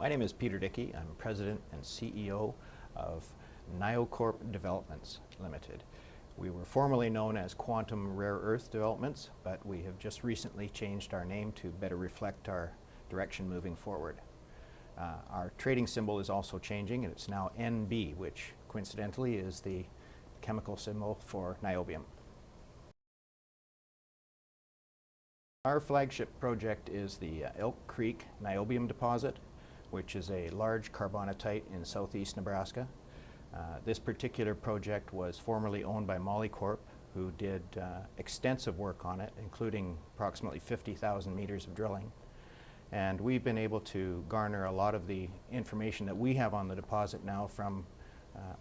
My name is Peter Dickie. I'm President and CEO of NioCorp Developments Limited. We were formerly known as Quantum Rare Earth Developments, but we have just recently changed our name to better reflect our direction moving forward. Our trading symbol is also changing, and it's now NB, which coincidentally is the chemical symbol for niobium. Our flagship project is the Elk Creek niobium deposit, which is a large carbonatite in southeast Nebraska. This particular project was formerly owned by NioCorp, who did extensive work on it, including approximately 50,000 meters of drilling. And we've been able to garner a lot of the information that we have on the deposit now from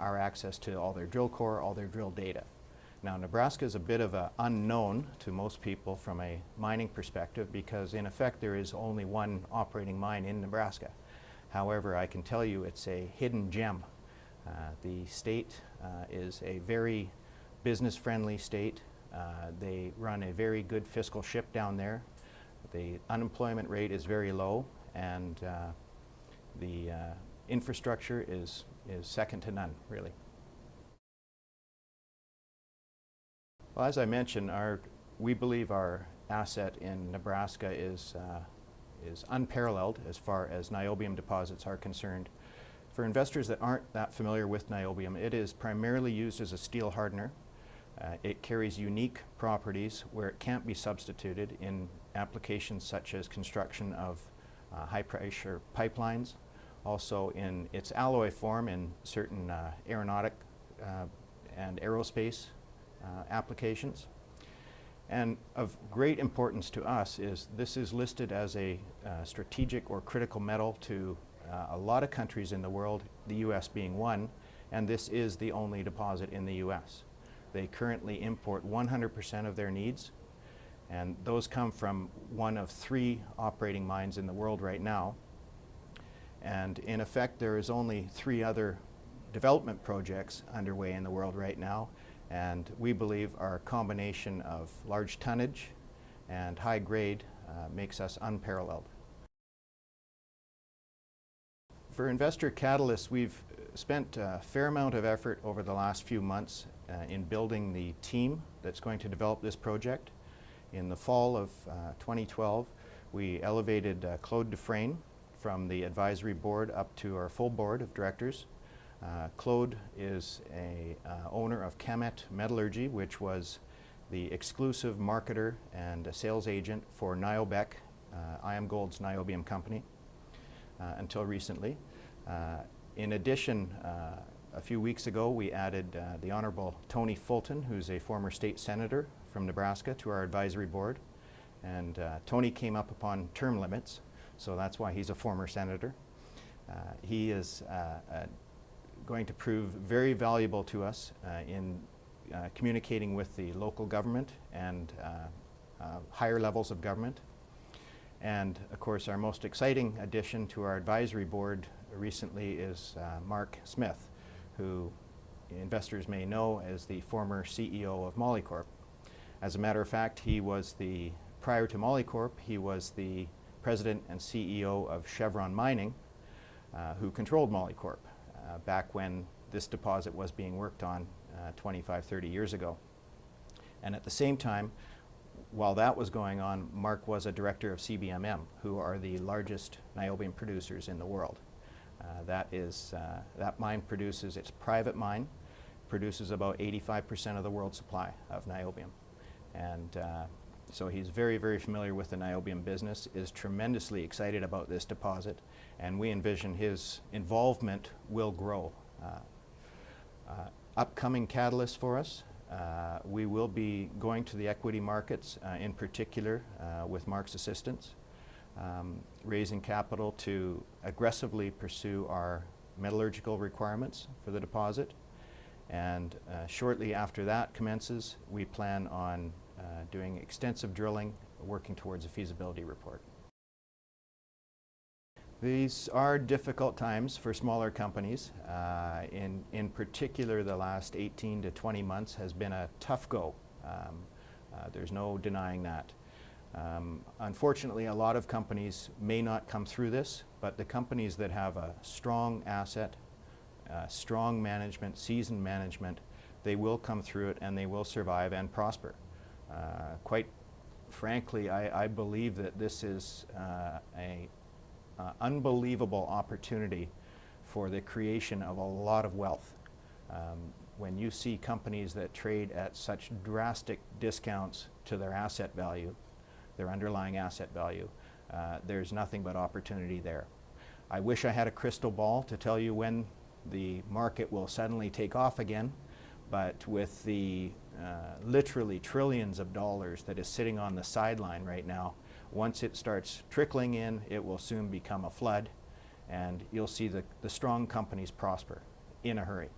our access to all their drill core, all their drill data. Now, Nebraska is a bit of an unknown to most people from a mining perspective because, in effect, there is only one operating mine in Nebraska. However, I can tell you it's a hidden gem. The state is a very business-friendly state. They run a very good fiscal ship down there. The unemployment rate is very low, and the infrastructure is second to none, really. Well, as I mentioned, we believe our asset in Nebraska is unparalleled as far as niobium deposits are concerned. For investors that aren't that familiar with niobium, it is primarily used as a steel hardener. It carries unique properties where it can't be substituted in applications such as construction of high-pressure pipelines, also in its alloy form in certain aeronautic and aerospace applications. And of great importance to us is this is listed as a strategic or critical metal to a lot of countries in the world, the U.S. being one, and this is the only deposit in the U.S. They currently import 100% of their needs, and those come from one of 3 operating mines in the world right now. And in effect, there is only 3 other development projects underway in the world right now, and we believe our combination of large tonnage and high grade makes us unparalleled. For investor catalysts, we've spent a fair amount of effort over the last few months in building the team that's going to develop this project. In the fall of 2012, we elevated Claude Dufresne from the advisory board up to our full board of directors. Claude is a owner of Camet Metallurgy, which was the exclusive marketer and a sales agent for NIOBF, IAMGOLD's niobium company, until recently. In addition, a few weeks ago, we added the Honorable Tony Fulton, who's a former state senator from Nebraska, to our advisory board. And Tony came up upon term limits, so that's why he's a former senator. He is going to prove very valuable to us in communicating with the local government and higher levels of government. And of course, our most exciting addition to our advisory board recently is Mark Smith, who investors may know as the former CEO of NioCorp. As a matter of fact, prior to NioCorp, he was the president and CEO of Chevron Mining, who controlled NioCorp back when this deposit was being worked on 25, 30 years ago. And at the same time, while that was going on, Mark was a director of CBMM, who are the largest niobium producers in the world. That mine produces, it's a private mine, produces about 85% of the world's supply of niobium. And so he's very, very familiar with the niobium business, is tremendously excited about this deposit, and we envision his involvement will grow. Upcoming catalysts for us, we will be going to the equity markets, in particular with Mark's assistance, raising capital to aggressively pursue our metallurgical requirements for the deposit. And shortly after that commences, we plan on doing extensive drilling, working towards a feasibility report. These are difficult times for smaller companies. In particular, the last 18 to 20 months has been a tough go. There's no denying that. Unfortunately, a lot of companies may not come through this, but the companies that have a strong asset, strong management, seasoned management, they will come through it and they will survive and prosper. Quite frankly, I believe that this is an unbelievable opportunity for the creation of a lot of wealth. When you see companies that trade at such drastic discounts to their asset value, their underlying asset value, there's nothing but opportunity there. I wish I had a crystal ball to tell you when the market will suddenly take off again, but with the literally trillions of dollars that is sitting on the sideline right now, once it starts trickling in, it will soon become a flood, and you'll see the strong companies prosper in a hurry.